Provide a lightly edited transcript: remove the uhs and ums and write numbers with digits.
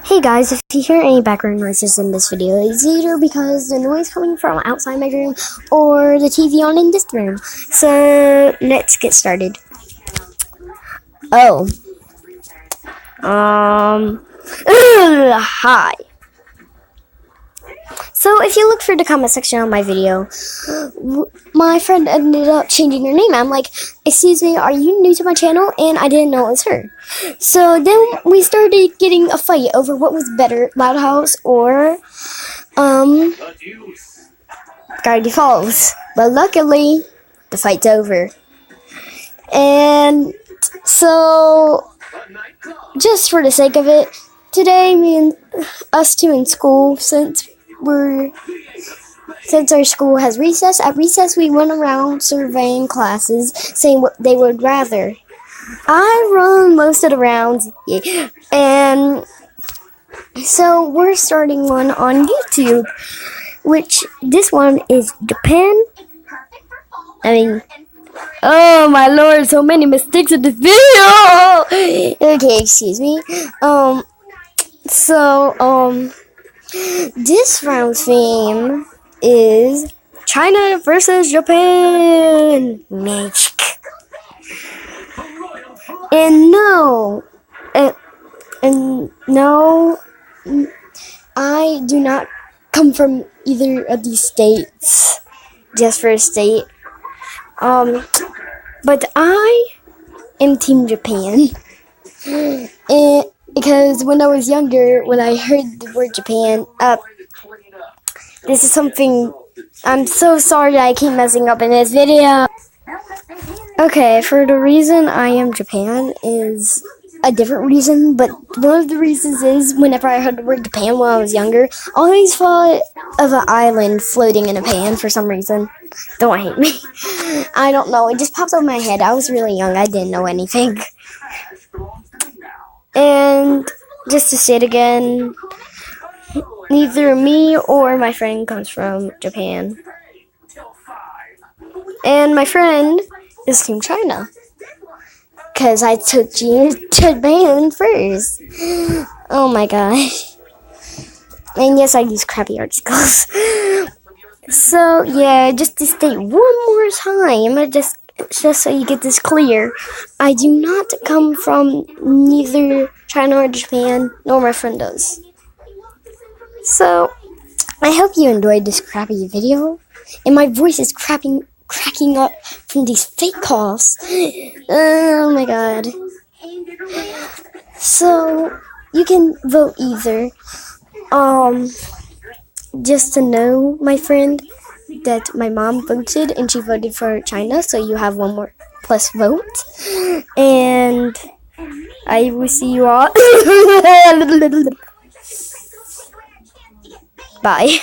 Hey guys, if you hear any background noises in this video, it's either because the noise coming from outside my room or the TV on in this room. So let's get started. Oh. Hi. So if you look through the comment section on my video, my friend ended up changing her name. I'm like, excuse me, are you new to my channel? And I didn't know it was her. So then we started getting a fight over what was better, Loud House or Gravity Falls. But luckily, the fight's over. And so, just for the sake of it, today me and us two in school, since our school has recess, at recess we went around surveying classes, saying what they would rather. I run most of the rounds, yeah. And so we're starting one on YouTube, which this one is Japan. Oh my lord, so many mistakes in this video! Okay, excuse me. This round's theme is China versus Japan. Magic. And no, I do not come from either of these states. Just for a state. But I am Team Japan. Because when I was younger, when I heard the word Japan, this is something, I'm so sorry that I keep messing up in this video. Okay, for the reason I am Japan is a different reason, but one of the reasons is whenever I heard the word Japan when I was younger, I always thought of an island floating in a pan for some reason. Don't hate me. I don't know, it just popped up in my head. I was really young, I didn't know anything. And just to say it again, neither me or my friend comes from Japan. And my friend is Team China. Because I took Japan first. Oh my gosh. And yes, I use crappy articles. So yeah, just to state one more time, just so you get this clear, I do not come from neither China or Japan, nor my friend does. So, I hope you enjoyed this crappy video, and my voice is cracking up from these fake coughs. Oh my god. So, you can vote either. Just to know, my friend, that my mom voted and she voted for China, so you have one more plus vote. And I will see you all. Bye.